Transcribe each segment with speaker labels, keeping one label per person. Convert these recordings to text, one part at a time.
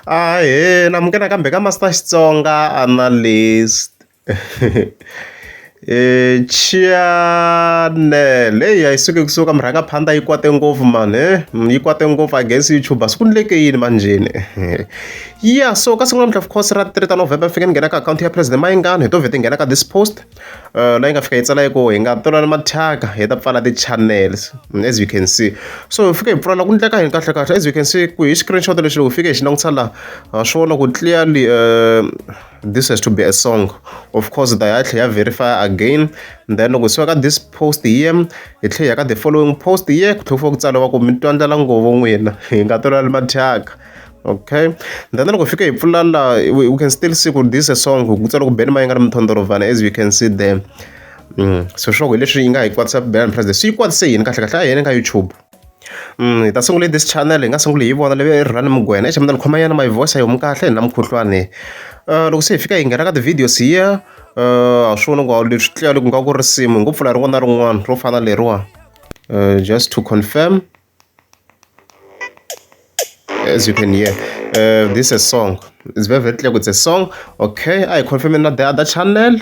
Speaker 1: Namukela kambe ka Master Xitsonga analyst. Channel leyi a yi suki kusuka murhangaphandla yi kwate ngopfu mani yi kwate ngopfu against YouTube siku ni le ke yini manjheni yeah so ka siku namuntlha of course ra 3 November fika ni nghena ka account ya president Mayengani hi to vheta hi nghena ka this post laha yi nga fika yi tsala ku hi nga tolana mathaka hi ta pfala ti-channels as you can see so hi fika hi pfula ku ndleka hini kahle kahle as you can see ku hi screenshot lexi loko hi fika hi xi langutisa laha swi vona ku clearly this has to be a song of course da ya tlhe ya verify again then loko siwa ka this post hi hi tlhe ya ka the following post hi ku tlhela ku tsariwa ku mi twandlela ngovo n'wina hi nga tolani mathaka okay then loko fika hi pfula la we can still see ku this is a song ku tsala ku beni Mayengani mthondorovana as you can see there so sure hi leswi yi nga hi kwatisa beni president swi yi kwatise yini kahle kahle a yini ka YouTube hi ta sungule this channel hi nga sunguli hi vona leyi rhani mugwena example khoma yana my voice ayi mkahle na mkhuhlwane loko se hi fika hi nghena ka the videos hiya a swi vona ku leswi tliya loko nga ku risimu hi ngo pfula rin'wana na rin'wana ro fana leriwa just to confirm as you can hear this is a song it's very clear it's a song okay I confirm na the other channel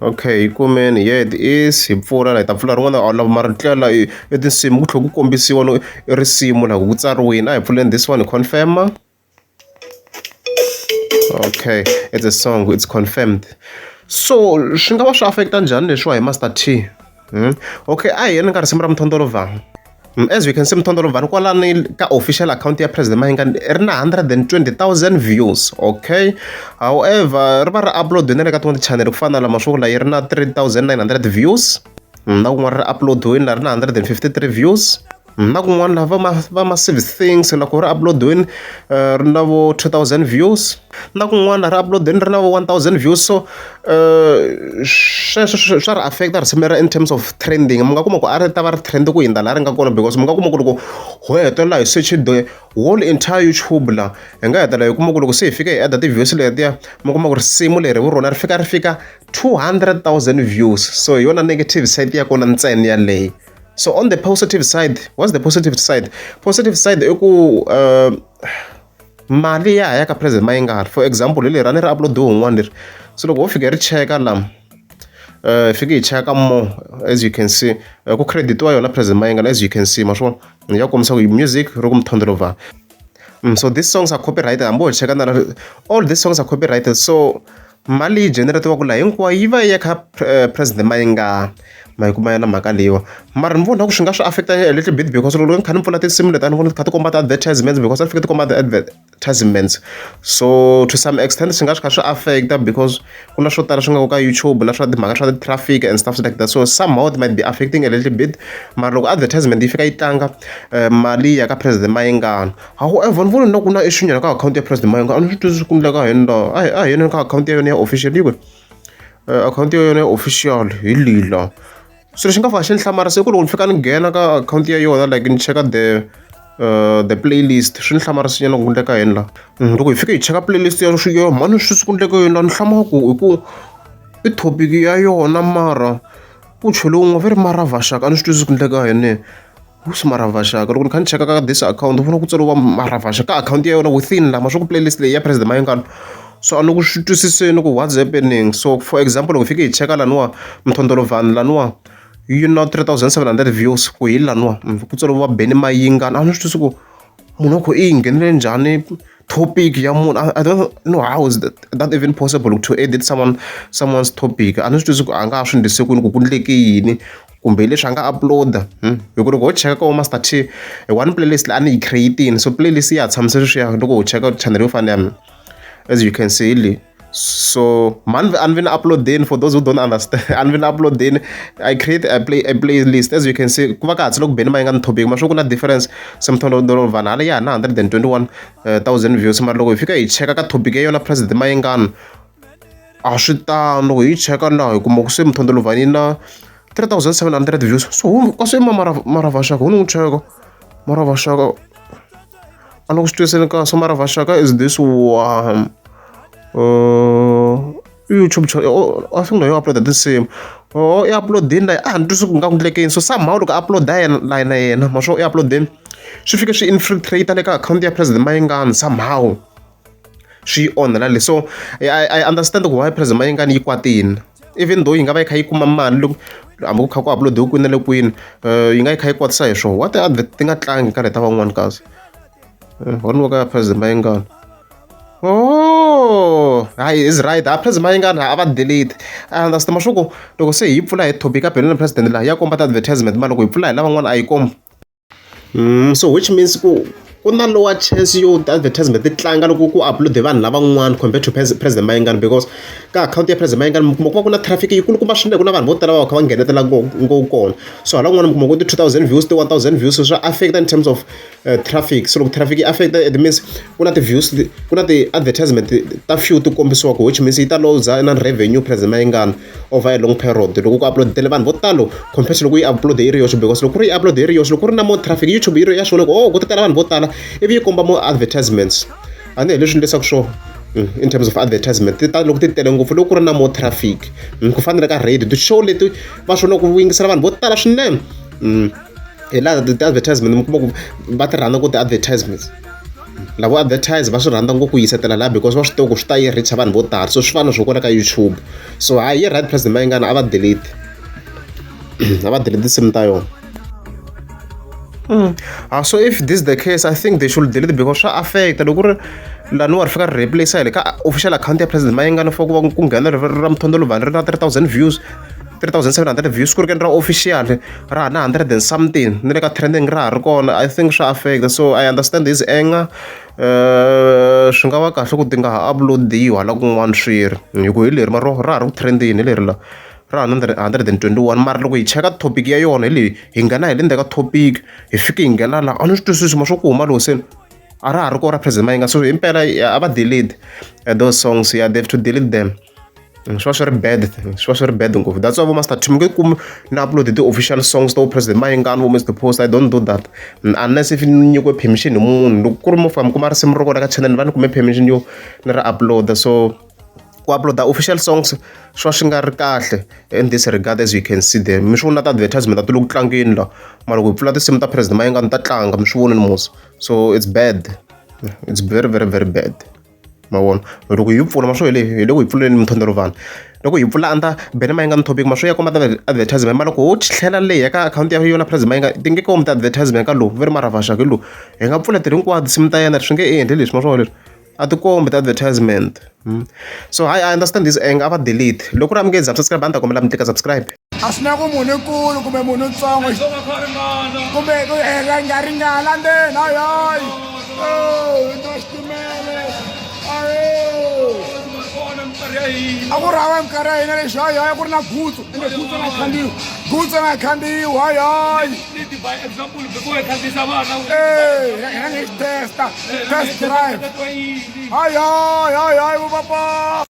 Speaker 1: okay kumeni yeah it is hi pfula la hi ta pfula rin'wana lava mara tlela i tinsimu ku tlhela ku kombisiwa no risimu la ku tsariwini a hi pfuleni this one confirm okay it's a song it's confirmed so swi nga va swi affecta njhani leswiwa hi Master T okay a hi yeni ka risimu ra mthondolovana as we can see mthondolovana kwalani ka official account ya president Mayengani ri na 120,000 views okay however ri va ri upload ne le ka tin'wana channel ku fana na mashuku la yi ri na 3,900 views na kun'wana ri uploadiwini la ri na 153 views na kun'wana lava va massive things loko ri uploadiwini ri na vo 2,000 views na kun'wana ri uploadini ri na vo 1,000 views so sweswo swa ri affecta risimu ra in terms of trending mi nga kuma ku a ri ta va ri trend ku hindza laha ri nga kona because mi nga kuma ku loko ho hetelela hi search the whole entire YouTube la hi nga hetelela hi kuma ku loko se hi fika hi adda ti-views letiya mi kuma ku risimu leri vu rona ri fika 200,000 views so hi yona negative side ya kona ntsena yaleyi so on the positive side what's the positive side positive side i ku mali ya ya ka president Mayengani for example le rani ri upload wun'wana leri so loko ho fika ri cheka la fika hi cheka more as you can see ku creditiwa yona president Mayengani as you can see maswona ya kombisa ku music ro ku mthondolovana so these songs are copyrighted hambo hi cheka na all these songs are copyrighted so mali yi generatiwa ku la hinkwayo yi va ya ka president Mayengani ma yi kuma yana mhaka leyiwa mara ni vona ku swi nga swi affecta a little bit because loko ni kha ni pfula tinsimu leti a ni vona ti kha ti komba ti-advertisements because a ni fika ti komba ti-advertisements so to some extent swi nga swi kha swi affecta because ku na swo tala swi nga ku ka YouTube na swa timhaka swa ti-traffic and stuff like that so somehow it might be affecting a little bit mara loko advertisement yi fika yi tlanga mali ya ka president Mayengani however ni vona na ku na issue nyana ka account ya president Mayengani a ni swi twisisi ku endleka hini la a hi yini ka account ya yona ya official yi kwe account ya yona ya official hi lila so lexi nga fika xi ni hlamarisa i ku loko ni fika ni nghena ka account ya yona like ni cheka the playlist swi ni hlamarisa nyana ku endleka yini la loko hi fika hi cheka playlist ya swi mani swi ku endleka yini la ni hlama ku hi ku i topic ya yona mara ku chelo un'we va ri Marhavha Shaka a ni swi twisisi ku endleka yini who's Marhavha Shaka loko ni kha ni cheka ka this account vona ku tsariwa Marhavha Shaka account ya yona within lama swa ku playlist leyi ya president Mayengani so a ni ku swi twisiseni ku what's happening so for example loko fika hi cheka laniwa mthondolovana laniwa you know 3,700 views ku hi laniwa ku tsariwa beni Mayengani a ni swi twisisi ku munhu ku i nghenele njhani topic ya munhu I don't know how is that even possible to edit someone's topic a ni swi twisisi ku a nga swi ndlise kwini ku ku endleke yini kumbe leswi a nga uploada hi ku loko ho cheka ka Master T one playlist leyi a ni yi creatini so playlist ya tshamise sweswiya loko ho cheka channel yo fana ya as you can see le so man I'm gonna upload then for those who don't understand I'm gonna upload then I create a playlist as you can see ku va ka hatsi loko beni Mayengani topic masho ku na difference semthondolovana hala ya na 121,000 views mara loko hi fika hi cheka ka topic ya yona president Mayengani a swi tano loko hi cheka laha hi kuma ku se mthondolovana na 3,700 views so kasi Marhavha Shaka wu cheka Marhavha Shaka a ni ku swi twiseni ka so Marhavha Shaka is this one YouTube channel I think yo upload the same i upload then like a ni twisi ku nga ku endlekeni so somehow loko upload na yena maswo i upload then swi fika swi infiltrate le ka account ya president Mayengani somehow swi onhela le. So I understand why President Mayengani yi kwatini, even though yi nga va yi kha yi kuma mali loko hambi ku kha ku upload kwini na le kwini, yi nga yi kha yi kwatisa hi swona. What the advert ti nga tlangi ka leta van'wana kazi. Voniwa ka President Mayengani. Oh, is right. President Mayengani a va delete. I understand mashuku loko se hi pfula hi topic up na president la ya komba advertisement mara loko hi pfula hi lavan'wana a yi kombi. So which means ku na lower chance yo advertisement ti tlanga loko ku upload vanhu lavan'wana compared to President Mayengani, because ka account ya President Mayengani mi kuma ku na traffic yikulukumba swinene, ku na vanhu vo tala va kha va nghenetela ngopfu kona. So hala kun'wana mi kuma ku ti 2000 views ti 1000 views swa affect in terms of traffic. So loko traffic yi affect, it means ku na ti views, ku na ti advertisement ta few ti kombisiwaka, which means yi ta loza na revenue President Mayengani over a long period loko ku upload tele vanhu vo talo compared to loko yi upload hi ri yoxe, because loko ku ri upload hi ri yoxe, loko ku ri na more traffic YouTube yi ri ya swona ku ku tala vanhu vo tala ivi yi komba more advertisements. A ni hi leswi leswaku swo in terms of advertisement loko ti tele ngopfu loko ku ri na more traffic, ku fanele ka radio ti-show leti va swona ku yingisela vanhu vo tala swinene. Hi laha ti-advertisement mi kuma ku va ti rhandza ku ti-advertisements lavo advertise va swi rhandza ngopfu ku yisetela laha, because va swi tiva ku swi ta yi richa vanhu vo tala. So swi fana swo kona ka YouTube. So hayi yi right President Mayengani a va delete sim ta yona. So if this is the case, I think they should delete it, because swa affect loko ku ri lani wa ri fika ri replace hi le ka official account ya President Mayengani for ku va ku nghena ra mthondolo vanhu ri na 3000 views, 3700 views, ku ri ke ra official ra na 100 and something ni le ka trending ra ha ri kona. I think swa affect. So I understand this anger. Swi nga va kahle ku ti nga ha uploadiwa hala kun'wana swi ri hi ku hi leri mara ra ha ri ku trendini hi leri la ra 121. Mara loko hi cheka topic ya yona hi leyi hi nghena hi le ndzeni ka topic hi fike hi nghena laha a ni swi twisisi ma swo ku huma loko se a ra ha ri kona ra President Mayengani. So himpela a va delete those songs. Yeah, they have to delete them. Swi va swi ri bad, swi va swi ri bad ngopfu. That's why vo master team nge kumi na upload ti-official songs to President Mayengani vo Mr Post. I don't do that unless if ni nyikiwe permission hi munhu. Loko ku ri mo fika mi kuma risimu ro kona ka channel va ni kume permission yo ni ra upload. So ku upload the official songs swi va swi nga ri kahle in this regard, as you can see there. Mi swi vona ta advertisement a ti le ku tlangeni la, mara loko hi pfula tinsimu ta President Mayengani ta tlanga mi swi voni ni musa. So it's bad, it's very very very bad. Ma vona loko hi pfula ma swo hi loko hi pfuleni mithondolo vanhu, loko hi pfula anda Benny Mayengani topic ma swo ya komba ta advertisement, mara loko ho tlhela leyi ka account ya yona President Mayengani ti nge kombi ta advertisement ka lowu very Marhavha Shaka lowu hi nga pfula ti ri hinkwato tinsimu ta yena swi nge endli leswi ma swo leswi a ti kombi ta advertisement. So I understand this anger, a va delete. Loko ku ri a mi nge za subscribe a ni ta kombela mi tika subscribe.
Speaker 2: A swi na ku munhu nkulu kumbe munhu ntsongo kumbe ku nga ringana ndzeni hayi into xitimele a ku ri hava minkarhi ya hina lexi hayi a ku ri na gutsu ende gutsu nga khandziyiwi hayi hina nge xi test drive hayi vo papa.